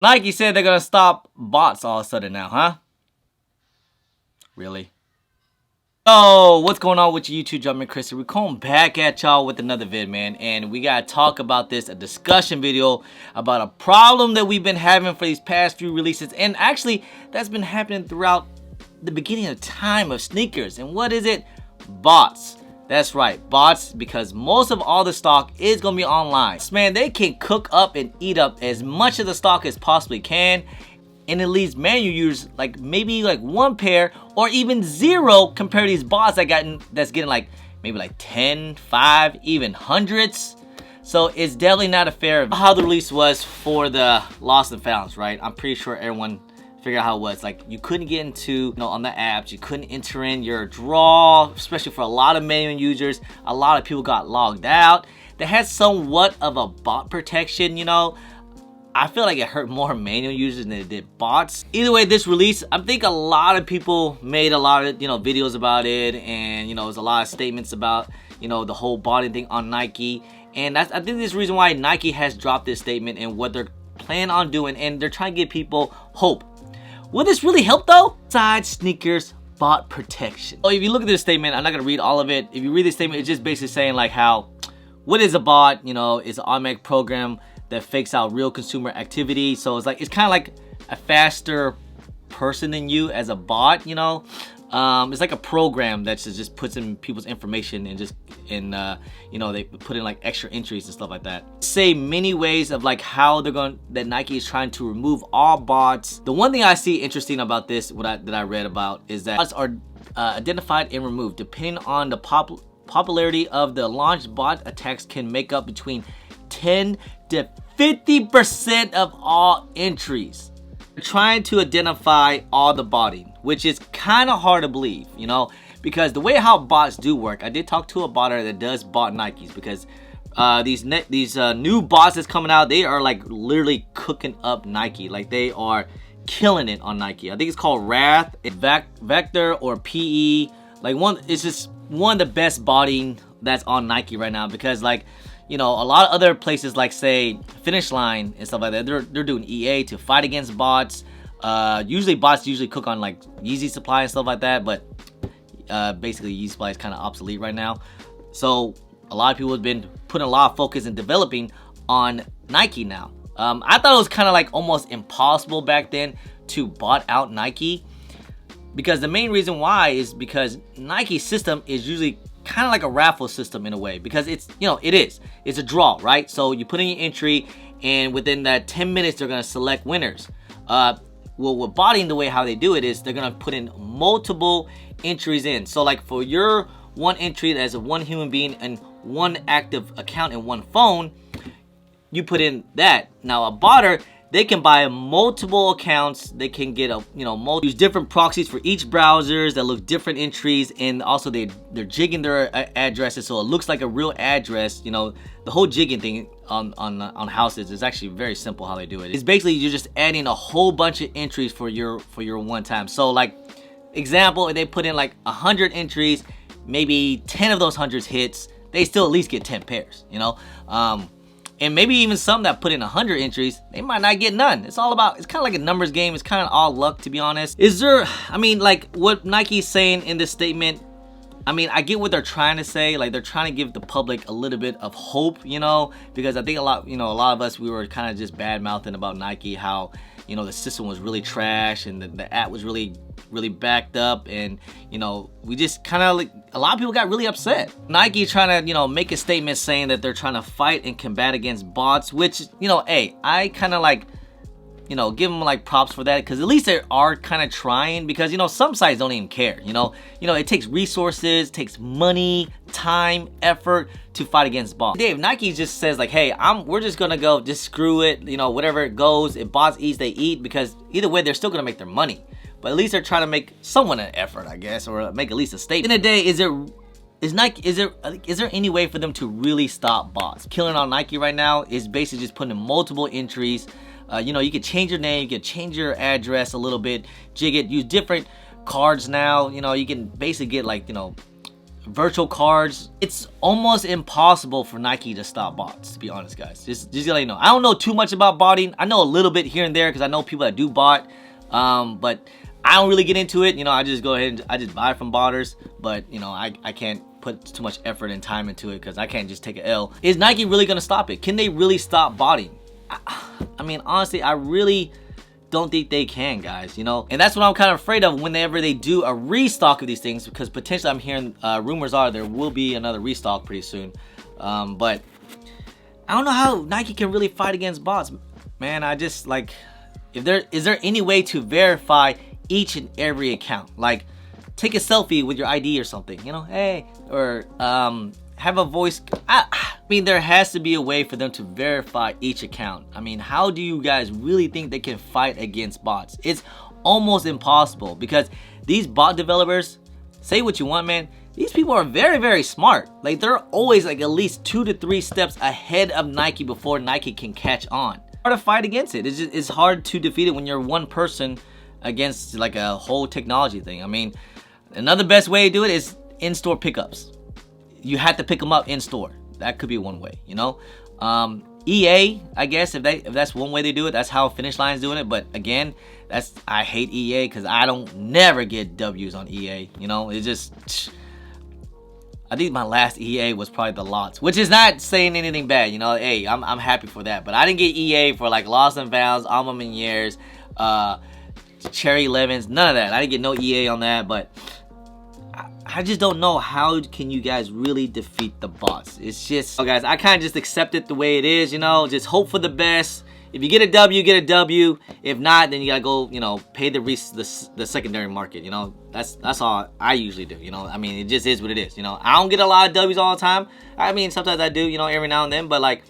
Nike said they're gonna stop bots all of a sudden now, huh? Really? So, what's going on with you YouTube, Jumpman Chris? We're coming back at y'all with another vid, man. And we gotta talk about this, a discussion video about a problem that we've been having for these past few releases. And actually, that's been happening throughout the beginning of time of sneakers. And what is it? Bots. That's right, bots, because most of all the stock is gonna be online. Man, they can cook up and eat up as much of the stock as possibly can, and it leaves manual users like maybe like one pair or even zero compared to these bots that's getting like maybe like 10, 5, even hundreds. So it's definitely not a fair how the release was for the lost and founds, right? I'm pretty sure everyone figure out how it was. Like, you couldn't get into, on the apps, you couldn't enter in your draw, especially for a lot of manual users. A lot of people got logged out. They had somewhat of a bot protection, I feel like it hurt more manual users than it did bots. Either way, this release, I think a lot of people made a lot of, videos about it, and, there's a lot of statements about, the whole botting thing on Nike. And I think this is the reason why Nike has dropped this statement and what they're planning on doing, and they're trying to give people hope. Will this really help though? Besides sneakers bot protection. So if you look at this statement, I'm not gonna read all of it. If you read this statement, it's just basically saying like what is a bot? It's an automatic program that fakes out real consumer activity. So it's kind of like a faster person than you as a bot, it's like a program that just puts in people's information and they put in like extra entries and stuff like that. Say many ways of like how that Nike is trying to remove all bots. The one thing I see interesting about this, that I read about, is that bots are identified and removed depending on the popularity of the launched bot. Attacks can make up between 10 to 50% of all entries. They're trying to identify all the botting, which is kind of hard to believe, because the way how bots do work, I did talk to a botter that does bot Nikes, because these new bots that's coming out, they are like literally cooking up Nike. Like, they are killing it on Nike. I think it's called Wrath, Vector, or PE. It's just one of the best botting that's on Nike right now, because a lot of other places, like say Finish Line and stuff like that, they're doing EA to fight against bots. Usually bots cook on like Yeezy Supply and stuff like that, but basically Yeezy Supply is kind of obsolete right now. So a lot of people have been putting a lot of focus in developing on Nike now. I thought it was kind of like almost impossible back then to bot out Nike, because the main reason why is because Nike's system is usually kind of like a raffle system in a way, because it's a draw, right? So you put in your entry, and within that 10 minutes they're going to select winners. Well, with botting, the way how they do it is they're going to put in multiple entries in. So like for your one entry as a one human being and one active account and one phone, you put in that. Now a botter, they can buy multiple accounts. They can get use different proxies for each browsers that look different entries, and also they're jigging their addresses so it looks like a real address. The whole jigging thing on houses is actually very simple how they do it. It's basically you're just adding a whole bunch of entries for your one time. So like example, if they put in like 100 entries, maybe 10 of those hundreds hits, they still at least get 10 pairs. And maybe even some that put in 100 entries, they might not get none. It's kind of like a numbers game. It's kind of all luck, to be honest. Like what Nike's saying in this statement, I get what they're trying to say. Like, they're trying to give the public a little bit of hope, because I think a lot of us, we were kind of just bad mouthing about Nike, how, the system was really trash and the app was really, really backed up, and we just kind of a lot of people got really upset. Nike trying to make a statement saying that they're trying to fight and combat against bots, which hey, I kind of give them like props for that, because at least they are kind of trying, because some sites don't even care. It takes resources, takes money, time, effort to fight against bots. Dave, Nike just says like, hey, we're just gonna go, just screw it, whatever it goes. If bots eat, they eat, because either way they're still gonna make their money. But at least they're trying to make somewhat an effort, I guess, or make at least a statement. In the day, is there any way for them to really stop bots? Killing on Nike right now is basically just putting in multiple entries. You can change your name, you can change your address a little bit, jig it, use different cards now. You can basically get like, virtual cards. It's almost impossible for Nike to stop bots, to be honest, guys. Just to let you know. I don't know too much about botting. I know a little bit here and there because I know people that do bot. But I don't really get into it. You know, I just go ahead and I just buy from botters. But, you know, I can't put too much effort and time into it because I can't just take an L. Is Nike really going to stop it? Can they really stop botting? I mean, honestly, I really don't think they can, guys, you know. And that's what I'm kind of afraid of whenever they do a restock of these things, because potentially I'm hearing rumors are there will be another restock pretty soon. But I don't know how Nike can really fight against bots, man. I just like, is there any way to verify each and every account? Like, take a selfie with your ID or something, you know, hey, or have a voice. I mean, there has to be a way for them to verify each account. I mean, how do you guys really think they can fight against bots? It's almost impossible, because these bot developers, say what you want, man, these people are very, very smart. Like, they're always like at least 2 to 3 steps ahead of Nike before Nike can catch on. It's hard to fight against it. It's hard to defeat it when you're one person against like a whole technology thing. I mean, another best way to do it is in-store pickups. You have to pick them up in store. That could be one way, you know. EA, I guess, if that's one way they do it, that's how Finish Line's doing it. But again, I hate EA because I don't never get W's on EA. You know, it's just, I think my last EA was probably the Lots, which is not saying anything bad. You know, hey, I'm happy for that. But I didn't get EA for like Lost and Founds, Alma Meniere's, Cherry Lemons, none of that. I didn't get no EA on that, but I just don't know how can you guys really defeat the bots. It's just, oh guys, I kind of just accept it the way it is, you know, just hope for the best. If you get a W, get a W. If not, then you gotta go, you know, pay the secondary market, you know. That's all I usually do, you know. I mean, it just is what it is, you know. I don't get a lot of W's all the time. I mean, sometimes I do, you know, every now and then, but like,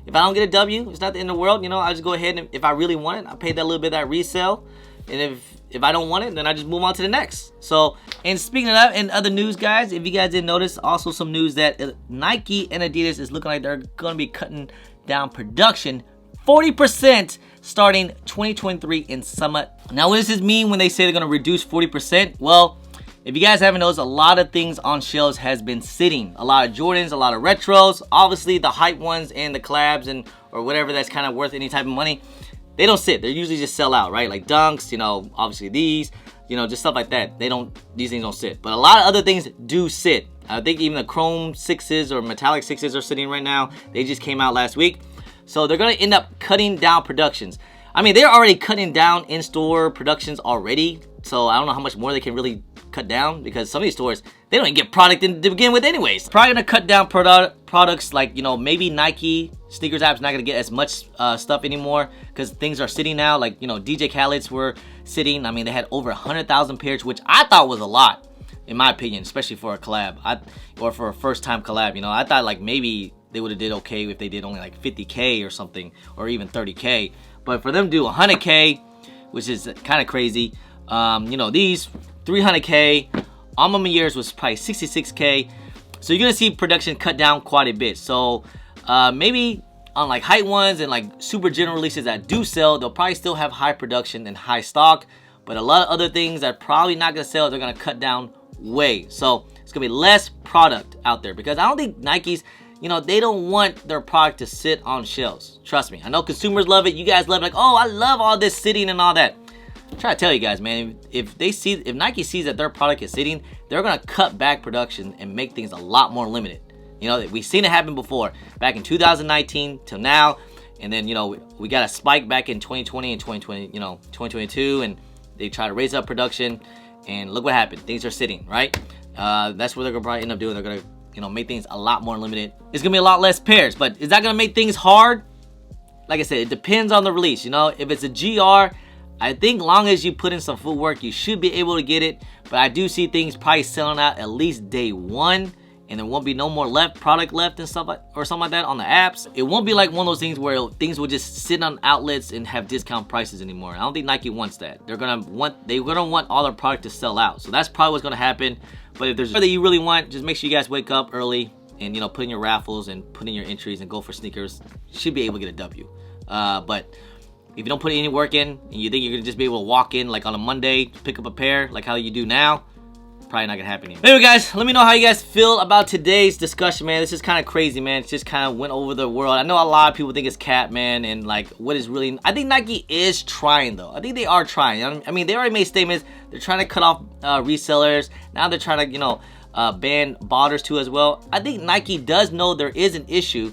if I don't get a W, it's not the end of the world, you know. I just go ahead and if I really want it, I pay that little bit of that resale. And if I don't want it, then I just move on to the next. So, and speaking of that, in other news, guys, if you guys didn't notice, also some news that Nike and Adidas is looking like they're going to be cutting down production 40% starting 2023 in summer. Now, what does this mean when they say they're going to reduce 40%? Well, if you guys haven't noticed, a lot of things on shelves has been sitting. A lot of Jordans, a lot of retros, obviously the hype ones and the collabs and or whatever that's kind of worth any type of money. They don't sit. They usually just sell out, right? Like Dunks, you know, obviously these, you know, just stuff like that. These things don't sit. But a lot of other things do sit. I think even the Chrome 6s or Metallic 6s are sitting right now. They just came out last week. So they're going to end up cutting down productions. I mean, they're already cutting down in-store productions already. So I don't know how much more they can really cut down, because some of these stores, they don't even get product to begin with anyways. Probably gonna cut down products like, you know, maybe Nike sneakers app's not gonna get as much stuff anymore because things are sitting now. Like, you know, DJ Khaled's were sitting. I mean, they had over 100,000 pairs, which I thought was a lot, in my opinion, especially for a collab or for a first-time collab. You know, I thought like maybe they would have did okay if they did only like 50K or something, or even 30K. But for them to do 100K, which is kind of crazy. You know, these 300K, Alma Meniere's was probably 66K. So you're gonna see production cut down quite a bit. So maybe on like height ones and like super general releases that do sell, they'll probably still have high production and high stock. But a lot of other things that probably not gonna sell, they're gonna cut down way. So it's gonna be less product out there, because I don't think Nike's, you know, they don't want their product to sit on shelves. Trust me, I know consumers love it. You guys love it, like, oh, I love all this sitting and all that. I'm trying to tell you guys, man, if Nike sees that their product is sitting, they're gonna cut back production and make things a lot more limited. You know, we've seen it happen before, back in 2019 till now, and then, you know, we got a spike back in 2020 and 2022, and they try to raise up production, and look what happened. Things are sitting, right? That's what they're gonna probably end up doing. They're gonna, you know, make things a lot more limited. It's gonna be a lot less pairs, but is that gonna make things hard? Like I said, it depends on the release. You know, if it's a GR, I think long as you put in some footwork, you should be able to get it. But I do see things probably selling out at least day one, and there won't be no more product left and stuff like, or something like that on the apps. It won't be like one of those things where things will just sit on outlets and have discount prices anymore. I don't think Nike wants that. They're gonna want all their product to sell out. So that's probably what's gonna happen. But if there's something that you really want, just make sure you guys wake up early and, you know, put in your raffles and put in your entries and go for sneakers. You should be able to get a W. But if you don't put any work in and you think you're gonna just be able to walk in like on a Monday, pick up a pair like how you do now, probably not gonna happen here. Anyway, guys, let me know how you guys feel about today's discussion, man. This is kind of crazy, man. It just kind of went over the world. I know a lot of people think it's cap, man, and like what is really. I think Nike is trying though. I think they are trying. I mean, they already made statements. They're trying to cut off resellers. Now they're trying to, ban botters too as well. I think Nike does know there is an issue.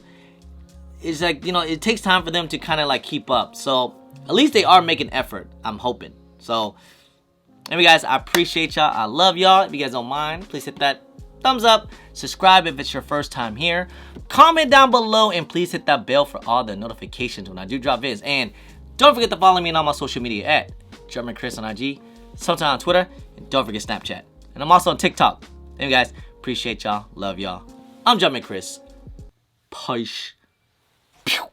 It's like, it takes time for them to kind of like keep up. So at least they are making effort. I'm hoping. So anyway, guys, I appreciate y'all. I love y'all. If you guys don't mind, please hit that thumbs up. Subscribe if it's your first time here. Comment down below and please hit that bell for all the notifications when I do drop vids. And don't forget to follow me on all my social media at Chris on IG, sometime on Twitter, and don't forget Snapchat. And I'm also on TikTok. Anyway, guys, appreciate y'all. Love y'all. I'm Chris. Peace. Pew.